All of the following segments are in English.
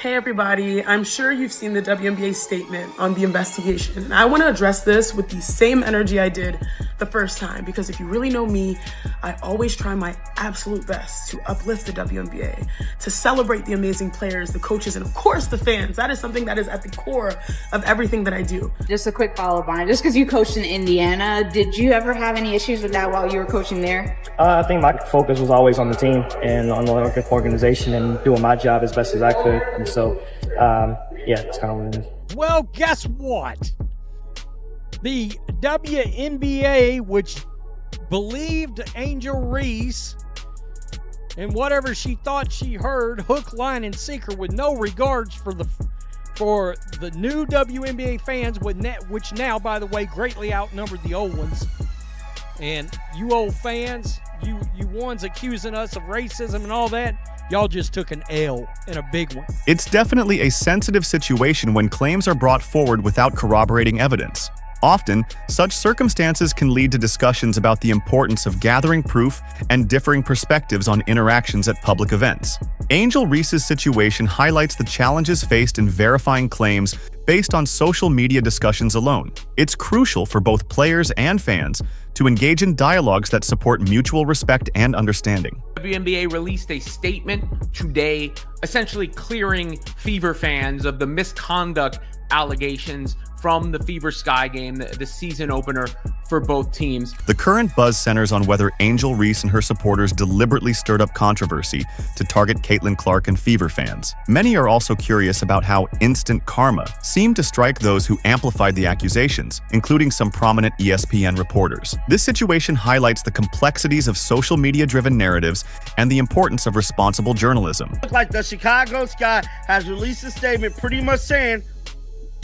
Hey everybody, I'm sure you've seen the WNBA statement on the investigation, and I want to address this with the same energy I did the first time, because if you really know me, I always try my absolute best to uplift the WNBA, to celebrate the amazing players, the coaches, and of course the fans. That is something that is at the core of everything that I do. Just a quick follow-up on it. Just because you coached in Indiana, did you ever have any issues with that while you were coaching there? I think my focus was always on the team and on the organization and doing my job as best as I could. And so, yeah, that's kind of what it is. Well, guess what? The WNBA, which believed Angel Reese and whatever she thought she heard, hook, line, and sinker, with no regards for the new WNBA fans, which now, by the way, greatly outnumbered the old ones. And you old fans, you ones accusing us of racism and all that, y'all just took an L, and a big one. It's definitely a sensitive situation when claims are brought forward without corroborating evidence. Often, such circumstances can lead to discussions about the importance of gathering proof and differing perspectives on interactions at public events. Angel Reese's situation highlights the challenges faced in verifying claims based on social media discussions alone. It's crucial for both players and fans to engage in dialogues that support mutual respect and understanding. WNBA released a statement today, essentially clearing Fever fans of the misconduct allegations from the Fever Sky game, the season opener for both teams. The current buzz centers on whether Angel Reese and her supporters deliberately stirred up controversy to target Caitlin Clark and Fever fans. Many are also curious about how instant karma seemed to strike those who amplified the accusations, including some prominent ESPN reporters. This situation highlights the complexities of social media-driven narratives and the importance of responsible journalism. Looks like the Chicago Sky has released a statement pretty much saying,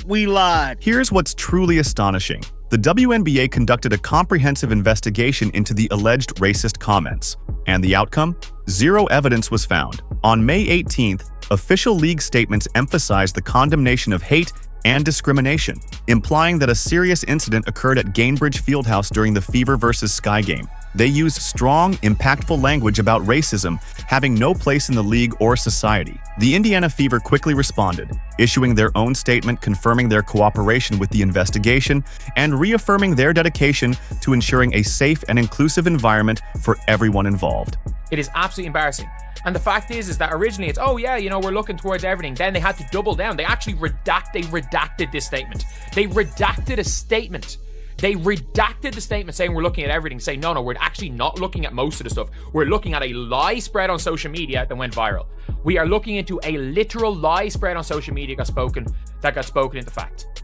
"We lied." Here's what's truly astonishing. The WNBA conducted a comprehensive investigation into the alleged racist comments. And the outcome? Zero evidence was found. On May 18th, official league statements emphasized the condemnation of hate and discrimination, implying that a serious incident occurred at Gainbridge Fieldhouse during the Fever vs. Sky game. They used strong, impactful language about racism having no place in the league or society. The Indiana Fever quickly responded, issuing their own statement confirming their cooperation with the investigation and reaffirming their dedication to ensuring a safe and inclusive environment for everyone involved. It is absolutely embarrassing. And the fact is that originally it's, oh yeah, you know, we're looking towards everything. Then they had to double down. They actually redacted this statement. They redacted a statement. They redacted the statement saying we're looking at everything, saying, no, we're actually not looking at most of the stuff. We're looking at a lie spread on social media that went viral. We are looking into a literal lie spread on social media that got spoken into fact.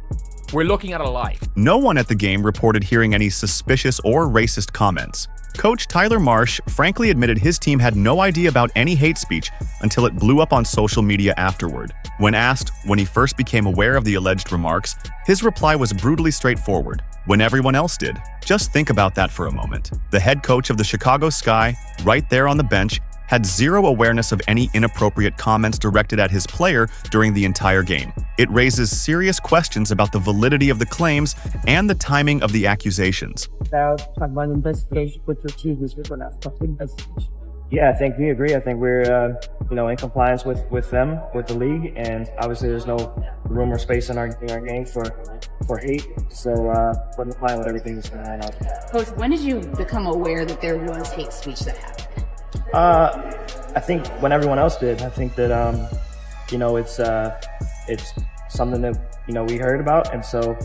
We're looking at a lie. No one at the game reported hearing any suspicious or racist comments. Coach Tyler Marsh frankly admitted his team had no idea about any hate speech until it blew up on social media afterward. When asked when he first became aware of the alleged remarks, his reply was brutally straightforward. When everyone else did. Just think about that for a moment. The head coach of the Chicago Sky, right there on the bench, had zero awareness of any inappropriate comments directed at his player during the entire game. It raises serious questions about the validity of the claims and the timing of the accusations. Now, talk about investigation with your team is going to investigation. Yeah, I think we agree. I think we're, in compliance with them, with the league, and obviously there's no room or space in our game for hate. So we're complying with everything that's going on. Coach, when did you become aware that there was hate speech that happened? I think when everyone else did. I think that it's something that we heard about, and so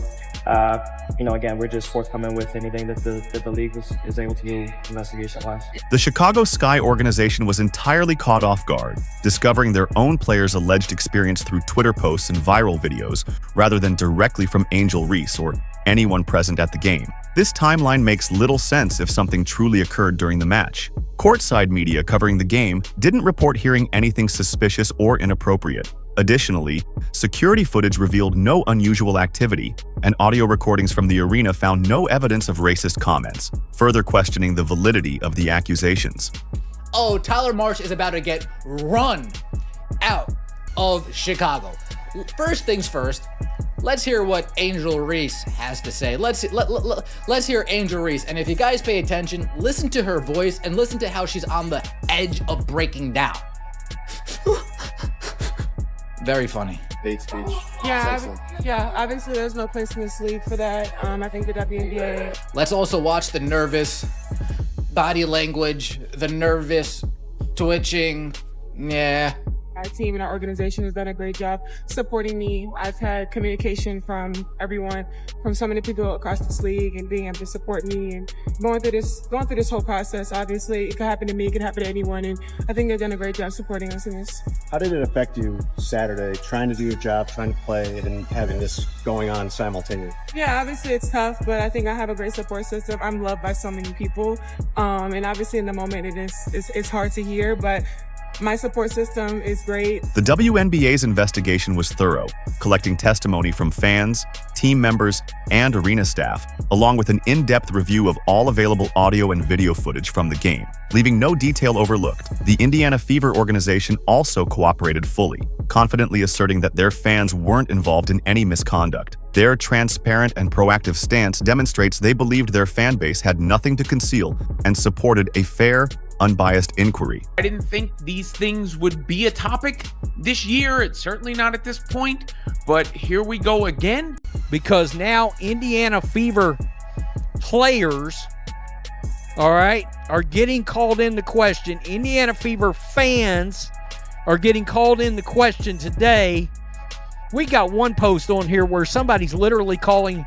again, we're just forthcoming with anything that the league is able to do investigation-wise. The Chicago Sky organization was entirely caught off guard, discovering their own players' alleged experience through Twitter posts and viral videos, rather than directly from Angel Reese or anyone present at the game. This timeline makes little sense if something truly occurred during the match. Courtside media covering the game didn't report hearing anything suspicious or inappropriate. Additionally, security footage revealed no unusual activity, and audio recordings from the arena found no evidence of racist comments, further questioning the validity of the accusations. Oh, Tyler Marsh is about to get run out of Chicago. First things first, let's hear what Angel Reese has to say. Let's hear Angel Reese, and if you guys pay attention, listen to her voice and listen to how she's on the edge of breaking down. Very funny. Hate speech. Yeah, obviously there's no place in this league for that. I think the WNBA. Let's also watch the nervous body language, the nervous twitching. Yeah. Our team and our organization has done a great job supporting me. I've had communication from everyone, from so many people across this league, and being able to support me and going through this whole process. Obviously, it could happen to me, it could happen to anyone, and I think they've done a great job supporting us in this. How did it affect you Saturday, trying to do your job, trying to play, and having this going on simultaneously? Yeah, obviously it's tough, but I think I have a great support system. I'm loved by so many people, and obviously in the moment it's hard to hear, but my support system is great. The WNBA's investigation was thorough, collecting testimony from fans, team members, and arena staff, along with an in-depth review of all available audio and video footage from the game, leaving no detail overlooked. The Indiana Fever organization also cooperated fully, confidently asserting that their fans weren't involved in any misconduct. Their transparent and proactive stance demonstrates they believed their fan base had nothing to conceal and supported a fair, unbiased inquiry. I didn't think these things would be a topic this year. It's certainly not at this point, but here we go again. Because now Indiana Fever players, all right, are getting called into question. Indiana Fever fans are getting called into question today. We got one post on here where somebody's literally calling,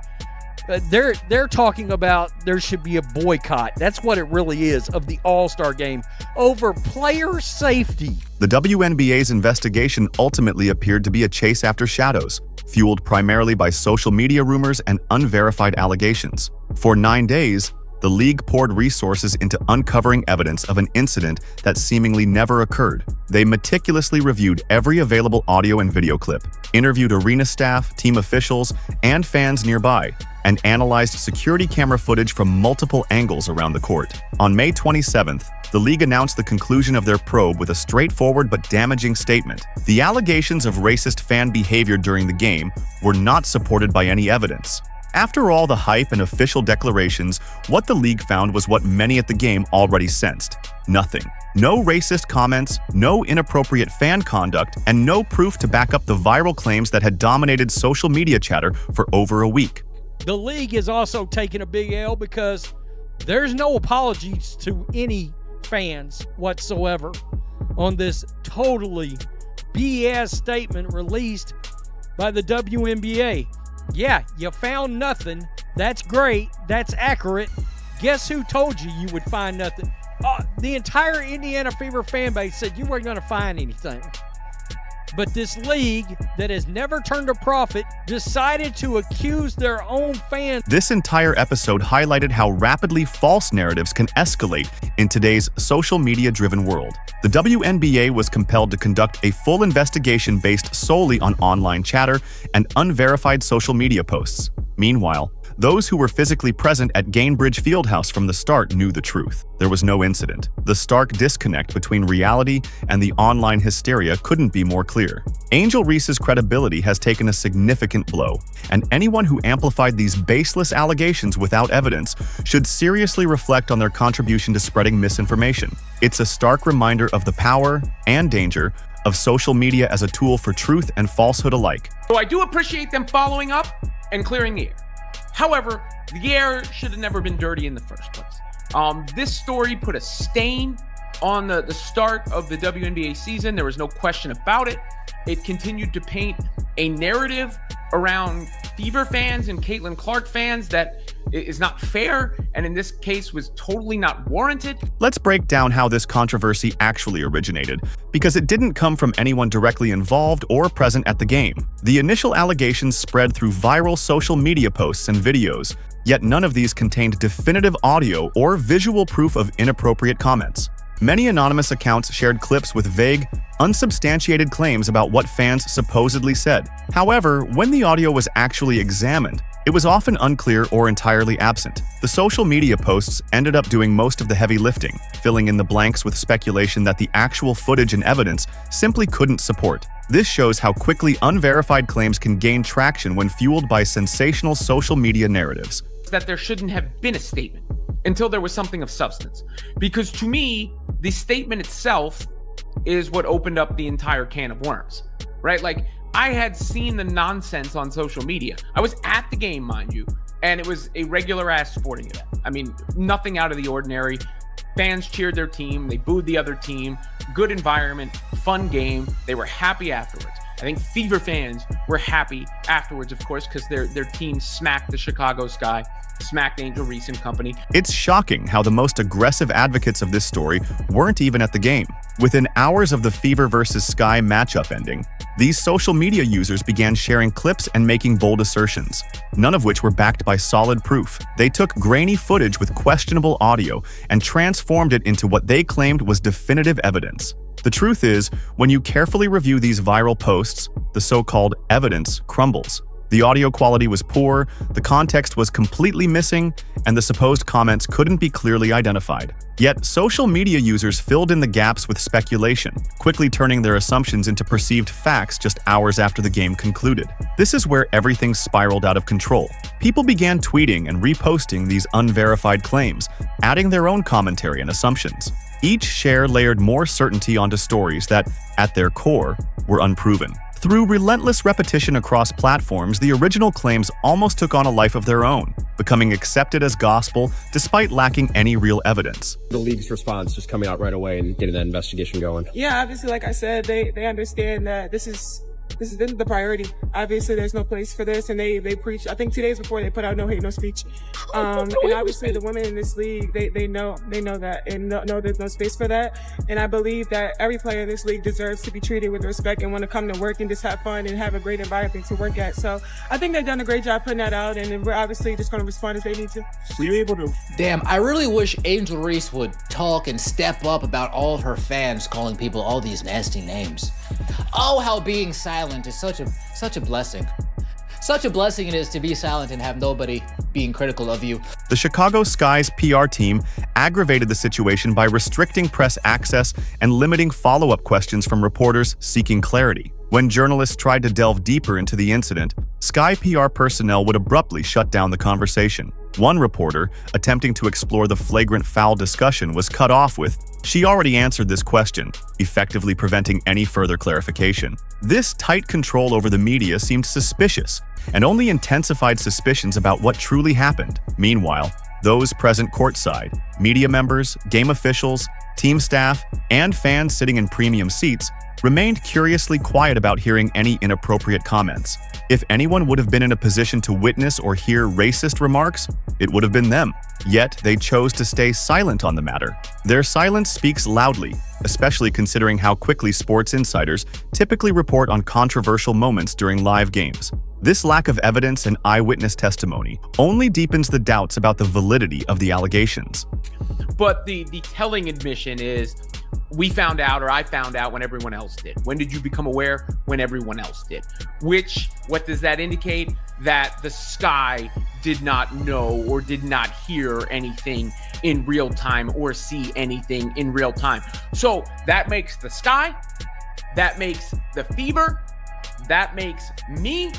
they're talking about there should be a boycott. That's what it really is, of the All-Star game over player safety. The WNBA's investigation ultimately appeared to be a chase after shadows, fueled primarily by social media rumors and unverified allegations. For 9 days, the league poured resources into uncovering evidence of an incident that seemingly never occurred. They meticulously reviewed every available audio and video clip, interviewed arena staff, team officials, and fans nearby, and analyzed security camera footage from multiple angles around the court. On May 27th, the league announced the conclusion of their probe with a straightforward but damaging statement. The allegations of racist fan behavior during the game were not supported by any evidence. After all the hype and official declarations, what the league found was what many at the game already sensed: nothing. No racist comments, no inappropriate fan conduct, and no proof to back up the viral claims that had dominated social media chatter for over a week. The league is also taking a big L because there's no apologies to any fans whatsoever on this totally BS statement released by the WNBA. Yeah, you found nothing. That's great. That's accurate. Guess who told you you would find nothing? The entire Indiana Fever fan base said you weren't going to find anything. But this league that has never turned a profit decided to accuse their own fans. This entire episode highlighted how rapidly false narratives can escalate in today's social media-driven world. The WNBA was compelled to conduct a full investigation based solely on online chatter and unverified social media posts. Meanwhile, those who were physically present at Gainbridge Fieldhouse from the start knew the truth. There was no incident. The stark disconnect between reality and the online hysteria couldn't be more clear. Angel Reese's credibility has taken a significant blow, and anyone who amplified these baseless allegations without evidence should seriously reflect on their contribution to spreading misinformation. It's a stark reminder of the power and danger of social media as a tool for truth and falsehood alike. So I do appreciate them following up and clearing the air. However, the air should have never been dirty in the first place. This story put a stain on the start of the WNBA season. There was no question about it. It continued to paint a narrative around Fever fans and Caitlin Clark fans that is not fair, and in this case was totally not warranted. Let's break down how this controversy actually originated, because it didn't come from anyone directly involved or present at the game. The initial allegations spread through viral social media posts and videos, yet none of these contained definitive audio or visual proof of inappropriate comments. Many anonymous accounts shared clips with vague, unsubstantiated claims about what fans supposedly said. However, when the audio was actually examined, it was often unclear or entirely absent. The social media posts ended up doing most of the heavy lifting, filling in the blanks with speculation that the actual footage and evidence simply couldn't support. This shows how quickly unverified claims can gain traction when fueled by sensational social media narratives. That there shouldn't have been a statement until there was something of substance. Because to me, the statement itself is what opened up the entire can of worms. right? Like, I had seen the nonsense on social media. I was at the game, mind you, and it was a regular ass sporting event. I mean, nothing out of the ordinary. Fans cheered their team. They booed the other team. Good environment, fun game. They were happy afterwards. I think Fever fans were happy afterwards, of course, because their team smacked the Chicago Sky, smacked Angel Reese and company. It's shocking how the most aggressive advocates of this story weren't even at the game. Within hours of the Fever versus Sky matchup ending, these social media users began sharing clips and making bold assertions, none of which were backed by solid proof. They took grainy footage with questionable audio and transformed it into what they claimed was definitive evidence. The truth is, when you carefully review these viral posts, the so-called evidence crumbles. The audio quality was poor, the context was completely missing, and the supposed comments couldn't be clearly identified. Yet, social media users filled in the gaps with speculation, quickly turning their assumptions into perceived facts just hours after the game concluded. This is where everything spiraled out of control. People began tweeting and reposting these unverified claims, adding their own commentary and assumptions. Each share layered more certainty onto stories that, at their core, were unproven. Through relentless repetition across platforms, the original claims almost took on a life of their own, becoming accepted as gospel despite lacking any real evidence. The league's response just coming out right away and getting that investigation going. Yeah, obviously, like I said, they understand that this is the priority. Obviously, there's no place for this, and they preach. I think 2 days before they put out no hate, no speech. And obviously, the women in this league, they know that, and know there's no space for that. And I believe that every player in this league deserves to be treated with respect and want to come to work and just have fun and have a great environment to work at. So I think they've done a great job putting that out, and we're obviously just going to respond as they need to. Were you able to? Damn, I really wish Angel Reese would talk and step up about all of her fans calling people all these nasty names. Oh, how being silent is such a blessing. Such a blessing it is to be silent and have nobody being critical of you. The Chicago Sky's PR team aggravated the situation by restricting press access and limiting follow-up questions from reporters seeking clarity. When journalists tried to delve deeper into the incident, Sky PR personnel would abruptly shut down the conversation. One reporter, attempting to explore the flagrant foul discussion, was cut off with, "She already answered this question," effectively preventing any further clarification. This tight control over the media seemed suspicious, and only intensified suspicions about what truly happened. Meanwhile, those present courtside, media members, game officials, team staff, and fans sitting in premium seats, remained curiously quiet about hearing any inappropriate comments. If anyone would have been in a position to witness or hear racist remarks, it would have been them. Yet, they chose to stay silent on the matter. Their silence speaks loudly, especially considering how quickly sports insiders typically report on controversial moments during live games. This lack of evidence and eyewitness testimony only deepens the doubts about the validity of the allegations. But the telling admission is, we found out, or I found out when everyone else did. When did you become aware? When everyone else did. What does that indicate? That the Sky did not know or did not hear anything in real time or see anything in real time. So that makes the Sky, that makes the Fever, that makes me,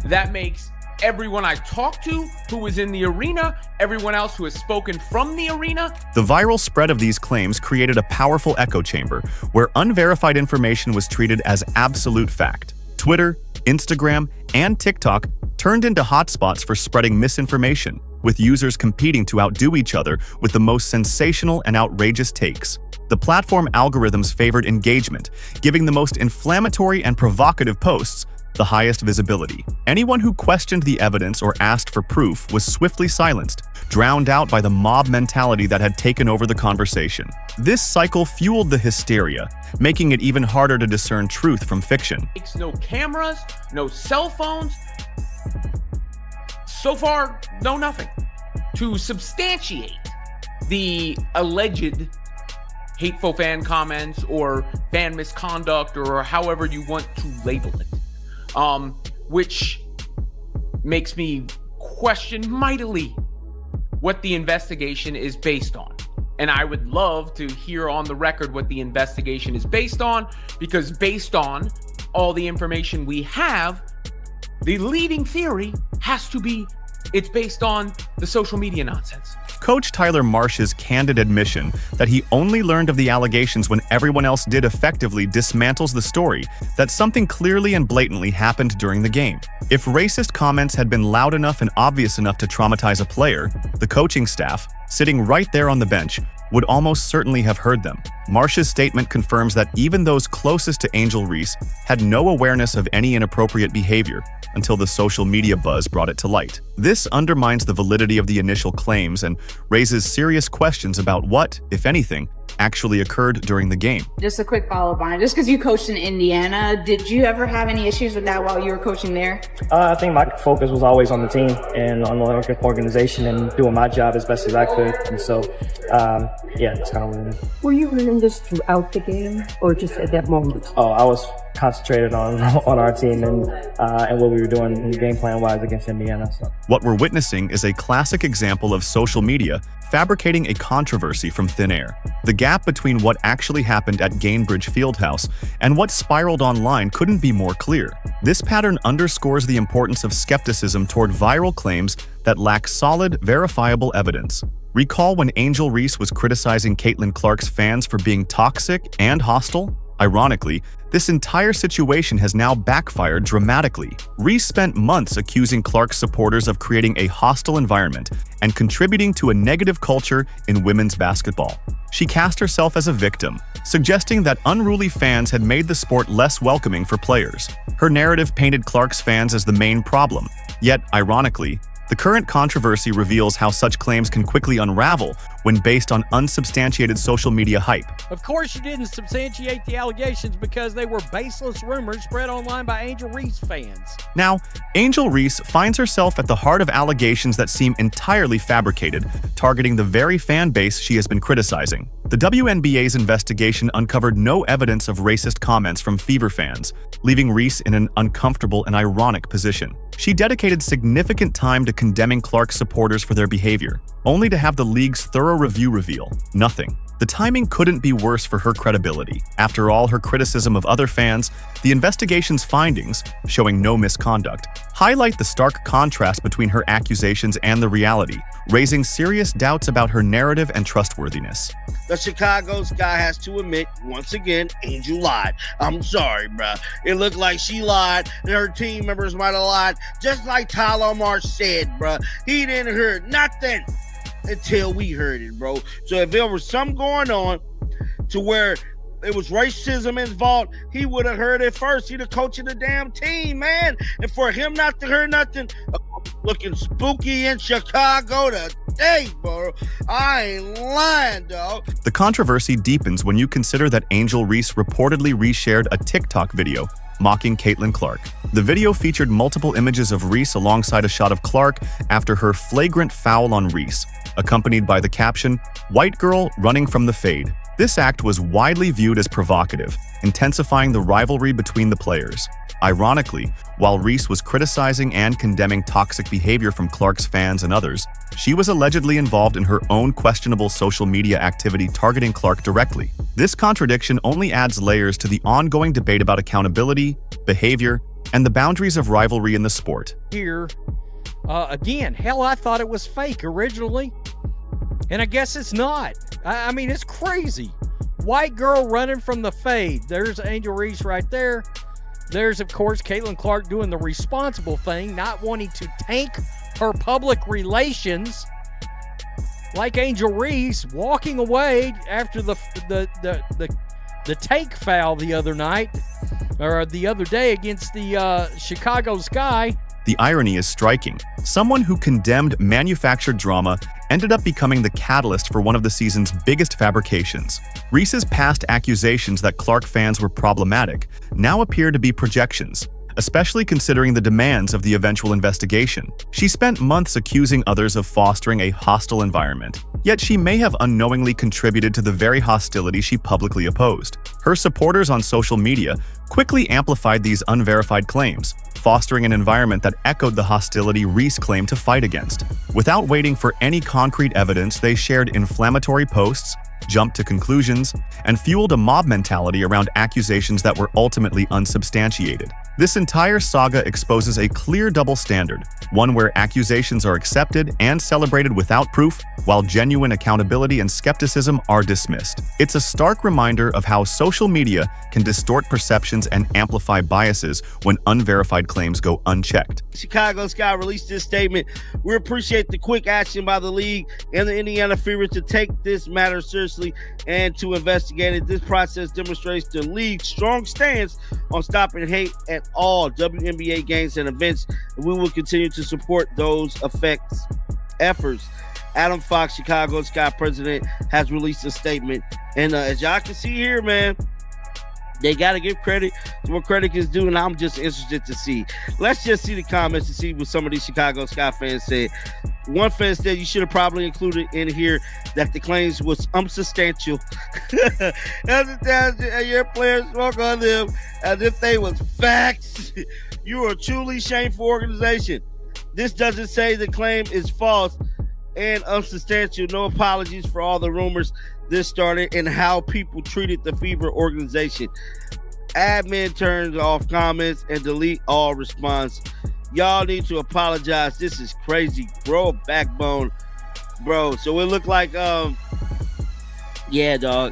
that makes everyone I talked to who was in the arena, everyone else who has spoken from the arena. The viral spread of these claims created a powerful echo chamber where unverified information was treated as absolute fact. Twitter, Instagram, and TikTok turned into hotspots for spreading misinformation, with users competing to outdo each other with the most sensational and outrageous takes. The platform algorithms favored engagement, giving the most inflammatory and provocative posts the highest visibility. Anyone who questioned the evidence or asked for proof was swiftly silenced, drowned out by the mob mentality that had taken over the conversation. This cycle fueled the hysteria, making it even harder to discern truth from fiction. No cameras, no cell phones. So far, no nothing to substantiate the alleged hateful fan comments or fan misconduct, or however you want to label it. Which makes me question mightily what the investigation is based on. And I would love to hear on the record what the investigation is based on, because based on all the information we have, the leading theory has to be it's based on the social media nonsense. Coach Tyler Marsh's candid admission that he only learned of the allegations when everyone else did effectively dismantles the story that something clearly and blatantly happened during the game. If racist comments had been loud enough and obvious enough to traumatize a player, the coaching staff, sitting right there on the bench, would almost certainly have heard them. Marsh's statement confirms that even those closest to Angel Reese had no awareness of any inappropriate behavior until the social media buzz brought it to light. This undermines the validity of the initial claims and raises serious questions about what, if anything, actually occurred during the game. Just a quick follow-up on it. Just because you coached in Indiana, did you ever have any issues with that while you were coaching there? I think my focus was always on the team and on the organization and doing my job as best as I could. And so, yeah, that's kind of what it is. Were you learning this throughout the game or just at that moment? Oh, I was concentrated on our team and what we were doing game plan wise against Indiana. So. What we're witnessing is a classic example of social media fabricating a controversy from thin air. The gap between what actually happened at Gainbridge Fieldhouse and what spiraled online couldn't be more clear. This pattern underscores the importance of skepticism toward viral claims that lack solid, verifiable evidence. Recall when Angel Reese was criticizing Caitlin Clark's fans for being toxic and hostile? Ironically, this entire situation has now backfired dramatically. Reese spent months accusing Clark's supporters of creating a hostile environment and contributing to a negative culture in women's basketball. She cast herself as a victim, suggesting that unruly fans had made the sport less welcoming for players. Her narrative painted Clark's fans as the main problem. Yet, ironically, the current controversy reveals how such claims can quickly unravel when based on unsubstantiated social media hype. Of course, you didn't substantiate the allegations because they were baseless rumors spread online by Angel Reese fans. Now, Angel Reese finds herself at the heart of allegations that seem entirely fabricated, targeting the very fan base she has been criticizing. The WNBA's investigation uncovered no evidence of racist comments from Fever fans, leaving Reese in an uncomfortable and ironic position. She dedicated significant time to condemning Clark's supporters for their behavior, only to have the league's thorough review reveal nothing. The timing couldn't be worse for her credibility. After all her criticism of other fans, the investigation's findings, showing no misconduct, highlight the stark contrast between her accusations and the reality, raising serious doubts about her narrative and trustworthiness. The Chicago Sky has to admit, once again, Angel lied. I'm sorry, bruh. It looked like she lied, and her team members might have lied, just like Tyler Marsh said, bruh. He didn't hear nothing until we heard it, bro. So if there was something going on to where it was racism involved, he would have heard it first. He'd have coached the damn team, man. And for him not to hear nothing, looking spooky in Chicago today, bro. I ain't lying, dog. The controversy deepens when you consider that Angel Reese reportedly reshared a TikTok video mocking Caitlin Clark. The video featured multiple images of Reese alongside a shot of Clark after her flagrant foul on Reese, accompanied by the caption, "White girl running from the fade." This act was widely viewed as provocative, intensifying the rivalry between the players. Ironically, while Reese was criticizing and condemning toxic behavior from Clark's fans and others, she was allegedly involved in her own questionable social media activity targeting Clark directly. This contradiction only adds layers to the ongoing debate about accountability, behavior, and the boundaries of rivalry in the sport. Here, again, hell, I thought it was fake originally, and I guess it's not. I mean, it's crazy. White girl running from the fade. There's Angel Reese right there. There's, of course, Caitlin Clark doing the responsible thing, not wanting to tank her public relations, like Angel Reese walking away after the take foul the other night, or the other day against the Chicago Sky. The irony is striking. Someone who condemned manufactured drama ended up becoming the catalyst for one of the season's biggest fabrications. Reese's past accusations that Clark fans were problematic now appear to be projections, especially considering the demands of the eventual investigation. She spent months accusing others of fostering a hostile environment, yet she may have unknowingly contributed to the very hostility she publicly opposed. Her supporters on social media quickly amplified these unverified claims, fostering an environment that echoed the hostility Reese claimed to fight against. Without waiting for any concrete evidence, they shared inflammatory posts, jumped to conclusions, and fueled a mob mentality around accusations that were ultimately unsubstantiated. This entire saga exposes a clear double standard, one where accusations are accepted and celebrated without proof, while genuine accountability and skepticism are dismissed. It's a stark reminder of how social media can distort perceptions and amplify biases when unverified claims go unchecked. Chicago Sky released this statement. We appreciate the quick action by the league and the Indiana Fever to take this matter seriously and to investigate it. This process demonstrates the league's strong stance on stopping hate at all WNBA games and events, and we will continue to support those efforts. Adam Fox, Chicago Sky president, has released a statement, and as y'all can see here, man, they got to give credit to what credit is due, and I'm just interested to see. Let's just see the comments to see what some of these Chicago Sky fans said. One fan said you should have probably included in here that the claims was unsubstantial. Your players spoke on them as if they was facts. You are a truly shameful organization. This doesn't say the claim is false and unsubstantial. No apologies for all the rumors this started and how people treated the Fever organization. Admin turns off comments and delete all response. Y'all need to apologize. This is crazy. Grow a backbone, bro. So it looked like, yeah, dog.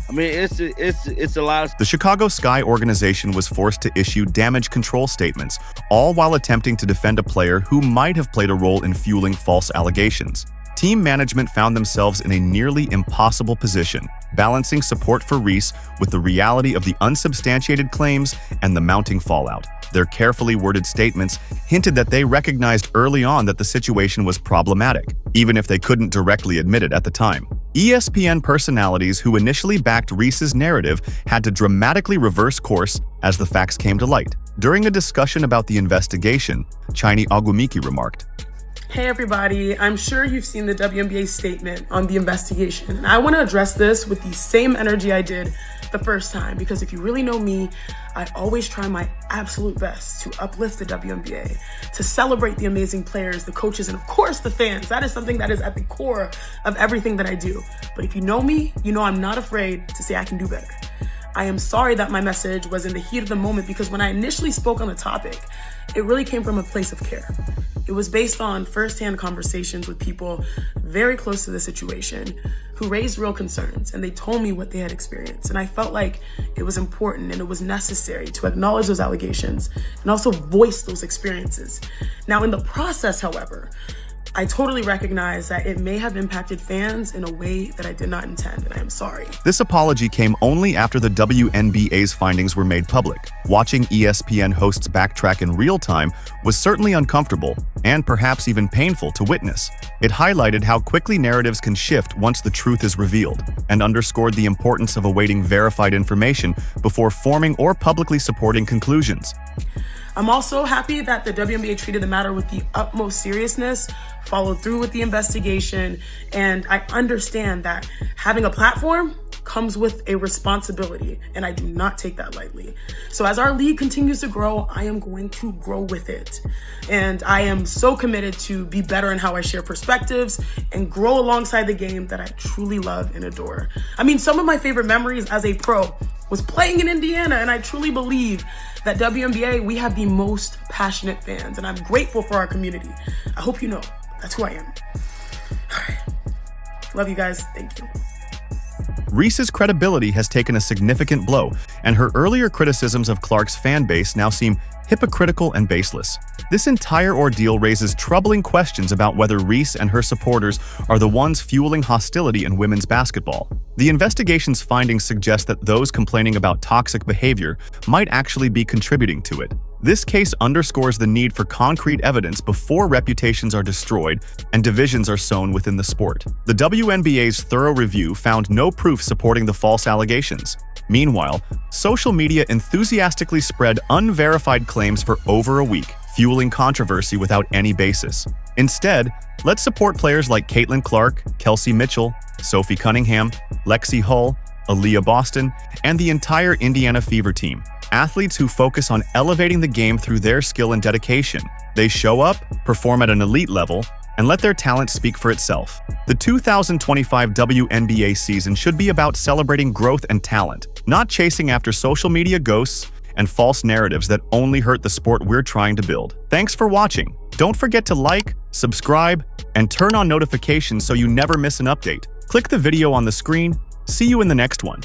I mean, it's a lot of. The Chicago Sky organization was forced to issue damage control statements, all while attempting to defend a player who might have played a role in fueling false allegations. Team management found themselves in a nearly impossible position, balancing support for Reese with the reality of the unsubstantiated claims and the mounting fallout. Their carefully worded statements hinted that they recognized early on that the situation was problematic, even if they couldn't directly admit it at the time. ESPN personalities who initially backed Reese's narrative had to dramatically reverse course as the facts came to light. During a discussion about the investigation, Chiny Ogumiki remarked, "Hey everybody, I'm sure you've seen the WNBA statement on the investigation, and I want to address this with the same energy I did the first time, because if you really know me, I always try my absolute best to uplift the WNBA, to celebrate the amazing players, the coaches, and of course the fans. That is something that is at the core of everything that I do. But if you know me, you know I'm not afraid to say I can do better. I am sorry that my message was in the heat of the moment, because when I initially spoke on the topic, it really came from a place of care. It was based on firsthand conversations with people very close to the situation who raised real concerns, and they told me what they had experienced. And I felt like it was important and it was necessary to acknowledge those allegations and also voice those experiences. Now, in the process, however, I totally recognize that it may have impacted fans in a way that I did not intend, and I am sorry. This apology came only after the WNBA's findings were made public. Watching ESPN hosts backtrack in real time was certainly uncomfortable and perhaps even painful to witness. It highlighted how quickly narratives can shift once the truth is revealed, and underscored the importance of awaiting verified information before forming or publicly supporting conclusions. I'm also happy that the WNBA treated the matter with the utmost seriousness, followed through with the investigation, and I understand that having a platform comes with a responsibility, and I do not take that lightly. So as our league continues to grow, I am going to grow with it. And I am so committed to be better in how I share perspectives and grow alongside the game that I truly love and adore. I mean, some of my favorite memories as a pro was playing in Indiana, and I truly believe that WNBA, we have the most passionate fans, and I'm grateful for our community. I hope you know that's who I am. All right. Love you guys. Thank you. Reese's credibility has taken a significant blow, and her earlier criticisms of Clark's fan base now seem hypocritical and baseless. This entire ordeal raises troubling questions about whether Reese and her supporters are the ones fueling hostility in women's basketball. The investigation's findings suggest that those complaining about toxic behavior might actually be contributing to it. This case underscores the need for concrete evidence before reputations are destroyed and divisions are sown within the sport. The WNBA's thorough review found no proof supporting the false allegations. Meanwhile, social media enthusiastically spread unverified claims for over a week, fueling controversy without any basis. Instead, let's support players like Caitlin Clark, Kelsey Mitchell, Sophie Cunningham, Lexi Hull, Aaliyah Boston, and the entire Indiana Fever team. Athletes who focus on elevating the game through their skill and dedication. They show up, perform at an elite level, and let their talent speak for itself. The 2025 WNBA season should be about celebrating growth and talent, not chasing after social media ghosts and false narratives that only hurt the sport we're trying to build. Thanks for watching. Don't forget to like, subscribe, and turn on notifications so you never miss an update. Click the video on the screen. See you in the next one.